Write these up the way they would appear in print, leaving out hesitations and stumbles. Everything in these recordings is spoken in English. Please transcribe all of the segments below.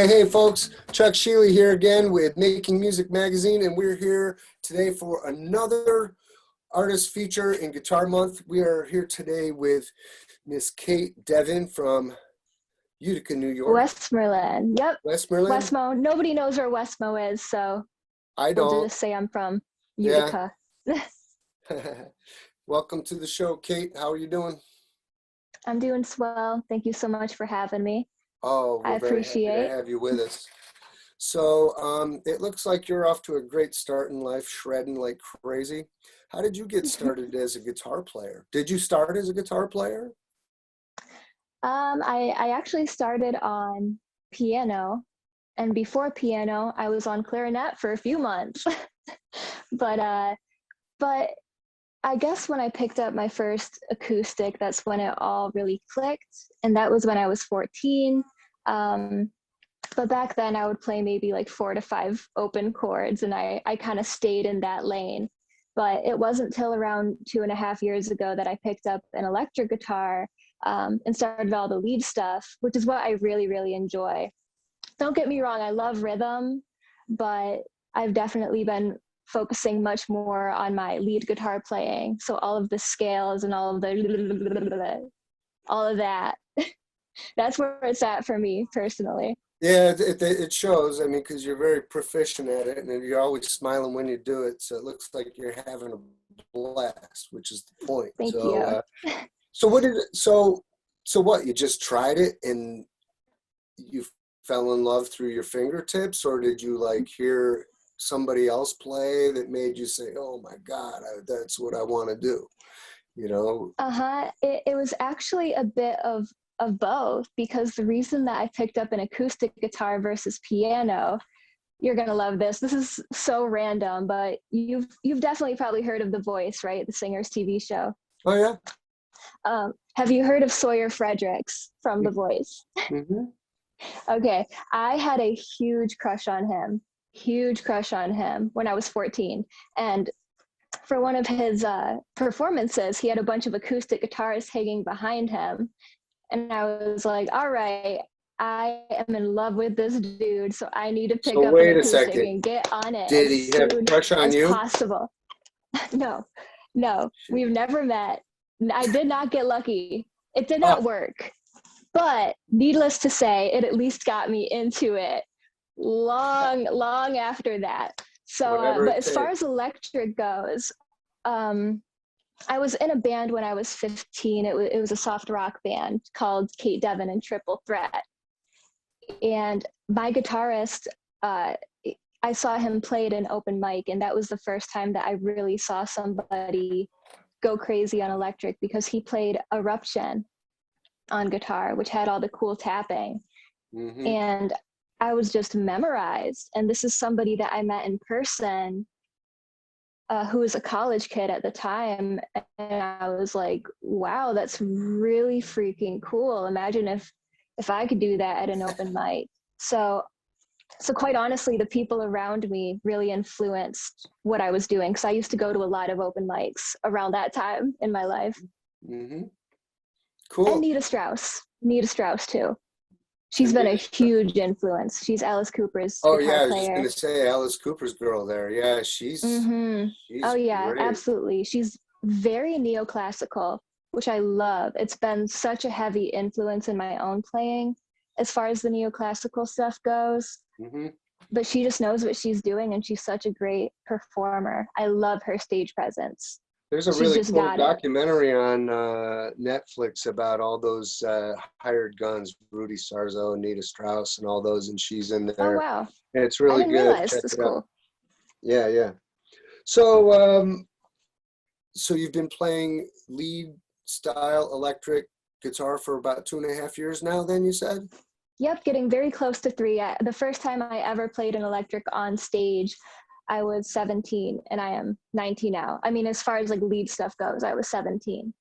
Hey, folks. Chuck Schiele here again with Making Music Magazine, and we're here today for another artist feature in Guitar Month. We are here today with Miss Cait Devin from Utica, New York. Westmoreland. Yep. Westmoreland? Westmo. Nobody knows where Westmo is, so I we'll don't. just say I'm from Yeah. Utica. Welcome to the show, Cait. How are you doing? I'm doing swell. Thank you so much for having me. Oh, I we're very happy to appreciate. have you with us. So it looks like you're off to a great start in life, shredding like crazy. How did you get started as a guitar player? Did you start as a guitar player? I actually started on piano, and before piano, I was on clarinet for a few months. but but I guess when I picked up my first acoustic, that's when it all really clicked, and that was when I was 14. But back then I would play maybe like 4 to 5 open chords, and I kind of stayed in that lane. But it wasn't till around 2.5 years ago that I picked up an electric guitar, and started all the lead stuff, which is what I really, really enjoy. Don't get me wrong, I love rhythm, but I've definitely been focusing much more on my lead guitar playing. So all of the scales and all of that, that's where it's at for me personally. Yeah, it shows. I mean, because you're very proficient at it, and you're always smiling when you do it. So it looks like you're having a blast, which is the point. Thank So, you. so what did it? So what? You just tried it and you fell in love through your fingertips, or did you like hear somebody else play that made you say, "Oh my God, that's what I want to do"? You know? Uh-huh. It was actually a bit of both, because the reason that I picked up an acoustic guitar versus piano, you're gonna love this. This is so random, but you've definitely probably heard of The Voice, right? The Singer's TV show. Oh yeah. Have you heard of Sawyer Fredericks from The Voice? Mm-hmm. Okay, I had a huge crush on him when I was 14, and for one of his performances, he had a bunch of acoustic guitars hanging behind him. And I was like, all right, I am in love with this dude, so I need to pick So up an wait a acoustic second. and get on it Did as he have a soon crush on as you? possible. No, no, we've never met. I did not get lucky. It did Oh, not work. But needless to say, it at least got me into it long, long after that. So, whatever but it as far takes. as electric goes, um, I was in a band when I was 15. It was a soft rock band called Cait Devin and Triple Threat. And my guitarist, uh, I saw him play at an open mic, and that was the first time that I really saw somebody go crazy on electric, because he played Eruption on guitar, which had all the cool tapping. Mm-hmm. And I was just memorized. And this is somebody that I met in person, who was a college kid at the time. And I was like, wow, that's really freaking cool. Imagine if I could do that at an open mic. So so quite honestly, the people around me really influenced what I was doing, because I used to go to a lot of open mics around that time in my life. Mm-hmm. And Cool. Nita Strauss too. She's been a Anita. huge influence. She's Alice Cooper's Oh guitar yeah, I was just player. gonna say Alice Cooper's girl there. Yeah, Mm-hmm. Oh she's yeah, great. absolutely. She's very neoclassical, which I love. It's been such a heavy influence in my own playing as far as the neoclassical stuff goes. Hmm. But she just knows what she's doing, and she's such a great performer. I love her stage presence. There's a She's really just cool got it. documentary on Netflix about all those hired guns, Rudy Sarzo, Anita Strauss, and all those, and she's in Oh there, wow. and it's I really didn't good. realize. Check That's it out. cool. Yeah, yeah. So, so you've been playing lead style electric guitar for about 2.5 years now, then you said? Yep, getting very close to 3. The first time I ever played an electric on stage, I was 17, and I am 19 now. I mean, as far as like lead stuff goes, I was 17.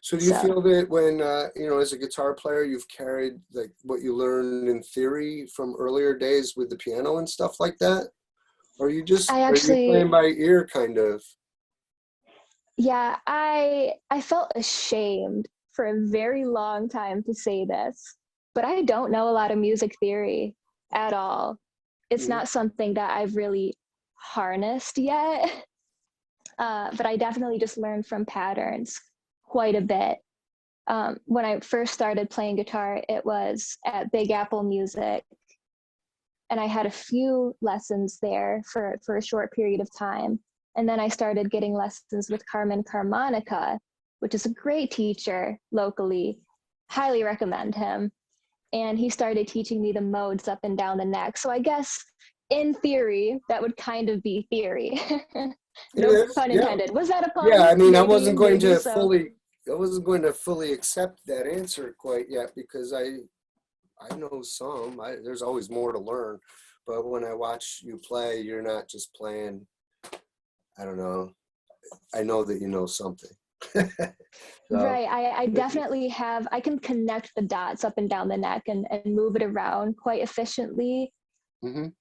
So do you So feel that when, as a guitar player, you've carried like what you learned in theory from earlier days with the piano and stuff like that? Or I are you playing actually, by ear kind of? yeah, I felt ashamed for a very long time to say this, but I don't know a lot of music theory. at all. It's Mhm. not something that I've really harnessed yet, but I definitely just learned from patterns quite a bit. When I first started playing guitar, it was at Big Apple Music, and I had a few lessons there for a short period of time. And then I started getting lessons with Carmen Carmonica, which is a great teacher locally. Highly recommend him. And he started teaching me the modes up and down the neck. So I guess in theory, that would kind of be theory. It No is, pun yeah. intended. Was that a Yeah, pun? I mean, Maybe, maybe so. I wasn't going to fully accept that answer quite yet because I know some. There's always more to learn, but when I watch you play, you're not just playing. I don't know. I know that you know something. So, Right. I definitely have, I can connect the dots up and down the neck and move it around quite efficiently. mhm.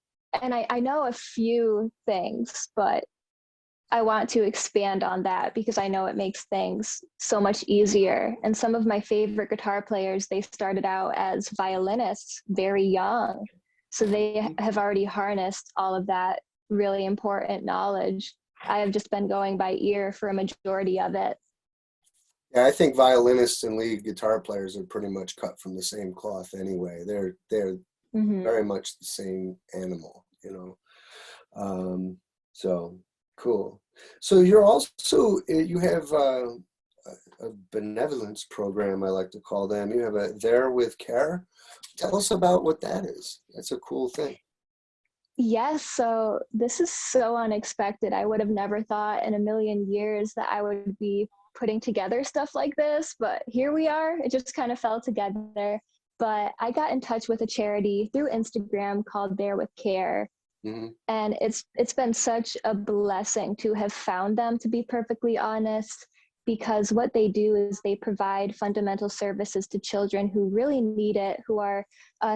And I know a few things, but I want to expand on that because I know it makes things so much easier. And some of my favorite guitar players, they started out as violinists very young. So they have already harnessed all of that really important knowledge. I have just been going by ear for a majority of it. Yeah, I think violinists and lead guitar players are pretty much cut from the same cloth anyway. They're Mm-hmm. very much the same animal, you know. So cool. So you're also you have a benevolence program, I like to call them. You have a There with Care. Tell us about what that is. That's a cool thing. Yes, so this is so unexpected. I would have never thought in a million years that I would be putting together stuff like this, but here we are. It just kind of fell together. But I got in touch with a charity through Instagram called There with Care, Hmm. and it's been such a blessing to have found them, to be perfectly honest, because what they do is they provide fundamental services to children who really need it, who are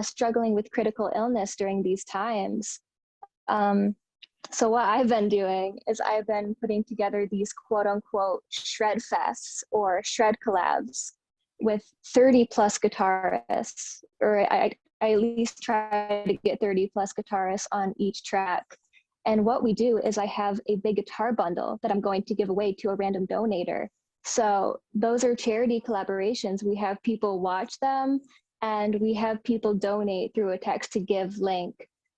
struggling with critical illness during these times. um, so what I've been doing is I've been putting together these quote unquote shred fests or shred collabs with 30 plus guitarists, or I at least try to get 30 plus guitarists on each track. And what we do is I have a big guitar bundle that I'm going to give away to a random donator. So those are charity collaborations. We have people watch them and we have people donate through a text to give link,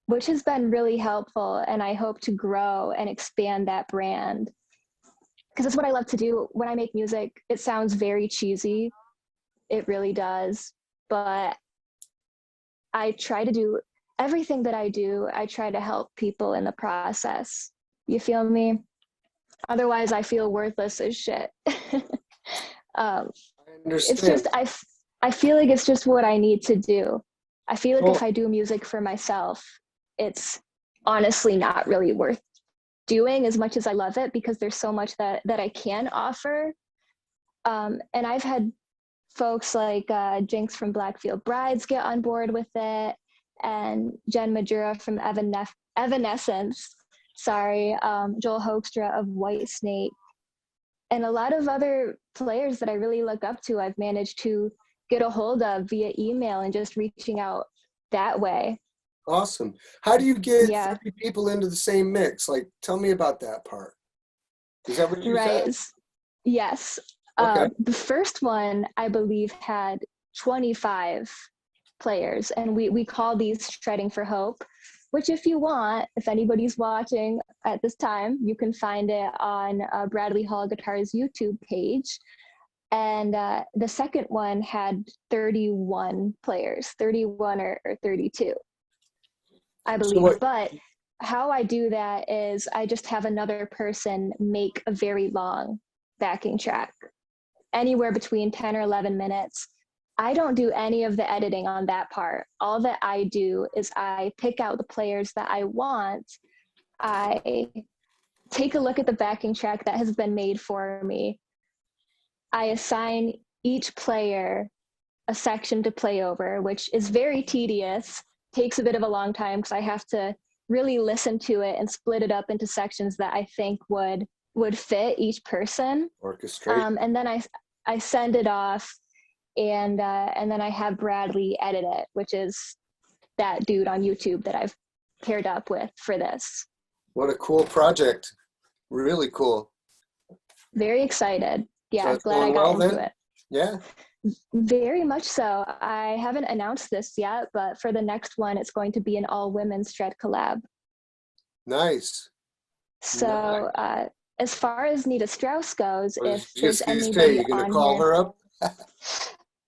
which has been really helpful. And I hope to grow and expand that brand because it's what I love to do. When I make music, it sounds very cheesy. It really does. But I try to do everything that I do, I try to help people in the process. You feel me? Otherwise, I feel worthless as shit. um, I it's just, understand. I feel like it's just what I need to do. I feel like if Well, I do music for myself, it's honestly not really worth doing as much as I love it because there's so much that I can offer. And I've had folks like Jinx from Blackfield Brides get on board with it, and Jen Majura from Evanescence, sorry, Joel Hoekstra of Whitesnake, and a lot of other players that I really look up to. I've managed to get a hold of via email and just reaching out that way. awesome. How do you get Yeah, 30 people into the same mix? Like, tell me about that part. Is that what you said? right. Yes. Okay. The first one, I believe, had 25 players, and we call these Shredding for Hope, which if you want, if anybody's watching at this time, you can find it on Bradley Hall Guitar's YouTube page. And the second one had 31 players, 31 or 32, I So believe. what? But how I do that is I just have another person make a very long backing track, anywhere between 10 or 11 minutes. I don't do any of the editing on that part. All that I do is I pick out the players that I want. I take a look at the backing track that has been made for me. I assign each player a section to play over, which is very tedious, takes a bit of a long time because I have to really listen to it and split it up into sections that I think would fit each person. Orchestrate. And then I send it off, and then I have Bradley edit it, which is that dude on YouTube that I've paired up with for this. What a cool project. Really cool. Very excited. So Yeah, it's glad I going got well into then? it. Yeah. Very much so. I haven't announced this yet, but for the next one, it's going to be an all women Shred collab. Nice. So, Nice. as far as Nita Strauss goes, I was if there's just gonna say, anybody you're gonna on call here, her up?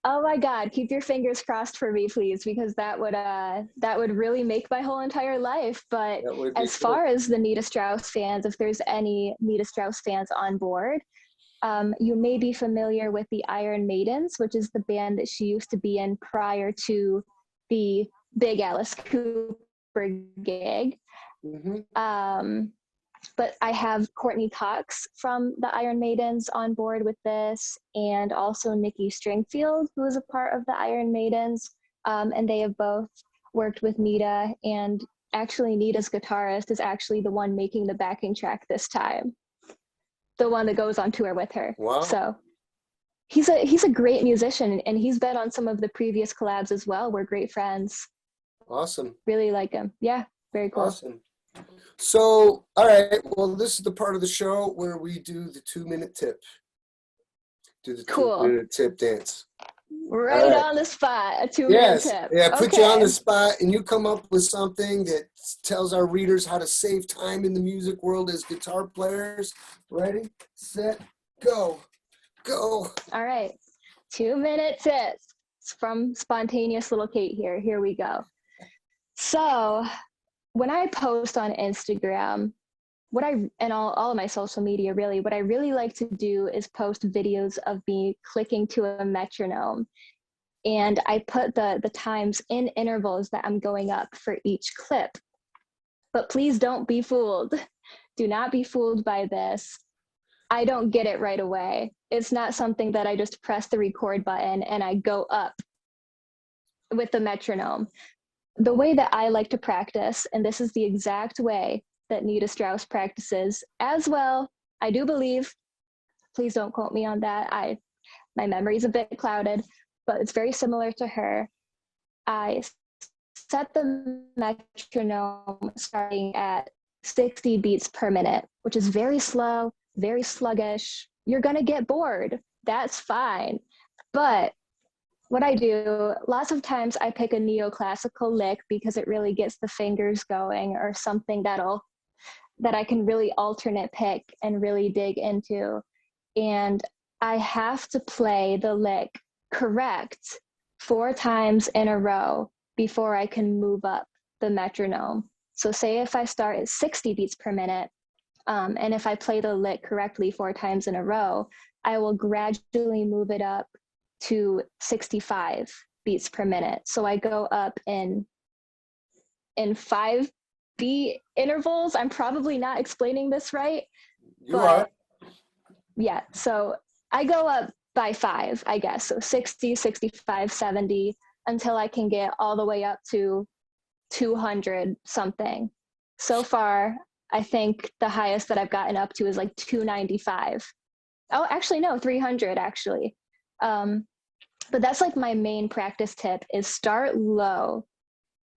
oh my God, keep your fingers crossed for me, please, because that would really make my whole entire life. But That would be as cool. far as the Nita Strauss fans, if there's any Nita Strauss fans on board, you may be familiar with the Iron Maidens, which is the band that she used to be in prior to the big Alice Cooper gig. Mm-hmm. But I have Courtney Cox from the Iron Maidens on board with this, and also Nikki Stringfield, who is a part of the Iron Maidens. And they have both worked with Nita, and actually Nita's guitarist is actually the one making the backing track this time, the one that goes on tour with her. Wow. So he's a great musician, and he's been on some of the previous collabs as well. We're great friends. Awesome. Really like him. Yeah, very cool. Awesome. So, all right. Well, this is the part of the show where we do the 2-minute tip. Do the Cool. 2-minute tip dance. Right right. on the spot, a 2-minute Yes. tip. Yeah, put you on Okay. the spot and you come up with something that tells our readers how to save time in the music world as guitar players. Ready, set, go. Go. All right. 2-minute tips from spontaneous little Cait here. Here we go. So when I post on Instagram, and all of my social media really, what I really like to do is post videos of me clicking to a metronome. And I put the times in intervals that I'm going up for each clip. But please don't be fooled. Do not be fooled by this. I don't get it right away. It's not something that I just press the record button and I go up with the metronome. The way that I like to practice, and this is the exact way that Nita Strauss practices as well, I do believe, please don't quote me on that. My memory's a bit clouded, but it's very similar to her. I set the metronome starting at 60 beats per minute, which is very slow, very sluggish. You're gonna get bored. That's fine. But what I do, lots of times I pick a neoclassical lick because it really gets the fingers going, or something that I can really alternate pick and really dig into. And I have to play the lick correct 4 times in a row before I can move up the metronome. So say if I start at 60 beats per minute, and if I play the lick correctly 4 times in a row, I will gradually move it up to 65 beats per minute. So I go up in 5 beat intervals. I'm probably not explaining this right. You are. Yeah, so I go up by 5, I guess. So 60, 65, 70, until I can get all the way up to 200 something. So far, I think the highest that I've gotten up to is like 295. Oh, actually, no, 300 actually. But that's like my main practice tip, is start low.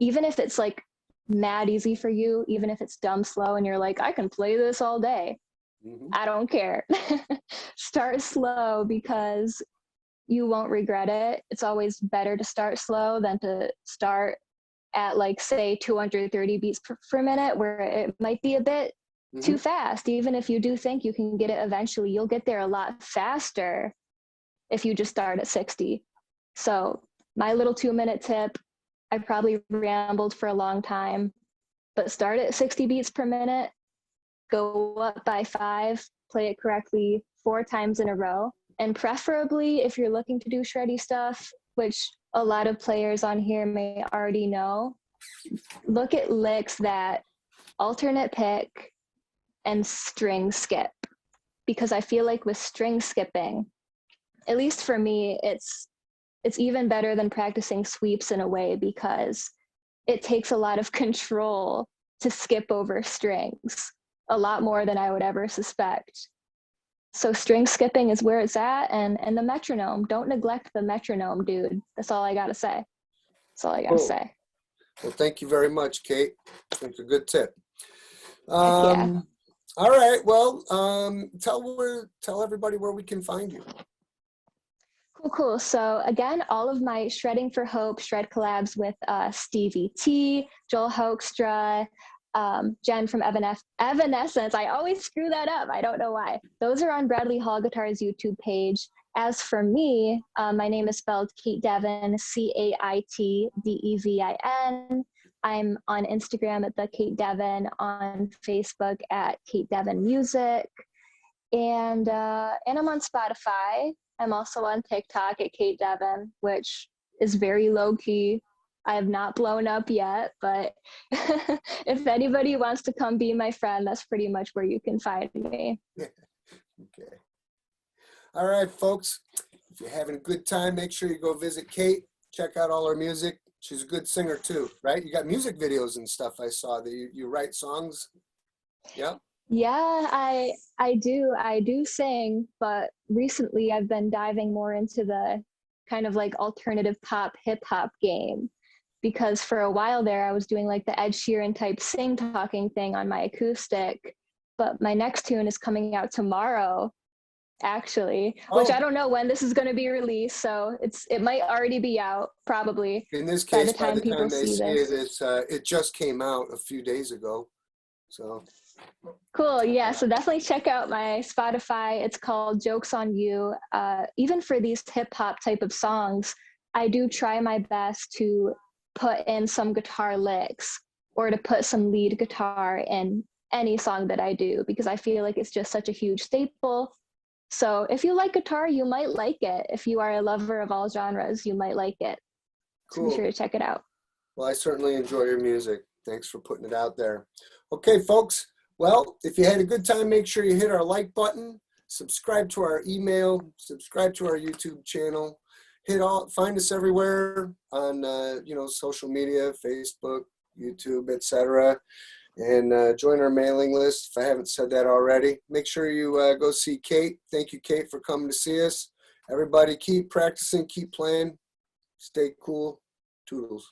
Even if it's like mad easy for you, even if it's dumb slow and you're like, I can play this all day. Mm-hmm. I don't care. Start slow, because you won't regret it. It's always better to start slow than to start at like, say, 230 beats per minute, where it might be a bit too fast. Even if you do think you can get it eventually, you'll get there a lot faster if you just start at 60. So my little 2-minute tip, I probably rambled for a long time, but start at 60 beats per minute, go up by 5, play it correctly 4 times in a row. And preferably, if you're looking to do shreddy stuff, which a lot of players on here may already know, look at licks that alternate pick and string skip. Because I feel like with string skipping, at least for me, it's even better than practicing sweeps in a way, because it takes a lot of control to skip over strings, a lot more than I would ever suspect. So string skipping is where it's at, and the metronome. Don't neglect the metronome, dude. That's all I gotta say. That's all I gotta say. Well, thank you very much, Cait. That's a good tip. Heck yeah. All right. Well, tell everybody where we can find you. Cool, cool. So again, all of my Shredding for Hope shred collabs with Stevie T, Joel Hoekstra, Jen from Evanescence. I always screw that up. I don't know why. Those are on Bradley Hall Guitar's YouTube page. As for me, my name is spelled Cait Devin, CaitDevin. I'm on Instagram at the Cait Devin, on Facebook at Cait Devin Music, and I'm on Spotify. I'm also on TikTok at Cait Devin, which is very low key. I have not blown up yet, but if anybody wants to come be my friend, that's pretty much where you can find me. Okay. All right, folks. If you're having a good time, make sure you go visit Cait. Check out all her music. She's a good singer too, right? You got music videos and stuff I saw that you write songs. Yeah. Yeah, I do sing, but recently I've been diving more into the kind of like alternative pop hip hop game, because for a while there I was doing like the Ed Sheeran type sing talking thing on my acoustic, but my next tune is coming out tomorrow actually, which Oh, I don't know when this is going to be released, so it might already be out probably in this by case, the by time the people time they see see it, this. it just came out a few days ago. So Cool. Yeah. So definitely check out my Spotify. It's called Jokes on You. Even for these hip hop type of songs, I do try my best to put in some guitar licks or to put some lead guitar in any song that I do, because I feel like it's just such a huge staple. So if you like guitar, you might like it. If you are a lover of all genres, you might like it. So be cool. sure to check it out. Well, I certainly enjoy your music. Thanks for putting it out there. Okay, folks. Well, if you had a good time, make sure you hit our like button, subscribe to our email, subscribe to our YouTube channel, find us everywhere on social media, Facebook, YouTube, etc. And join our mailing list if I haven't said that already. Make sure you go see Cait. Thank you, Cait, for coming to see us. Everybody keep practicing, keep playing, stay cool. Toodles.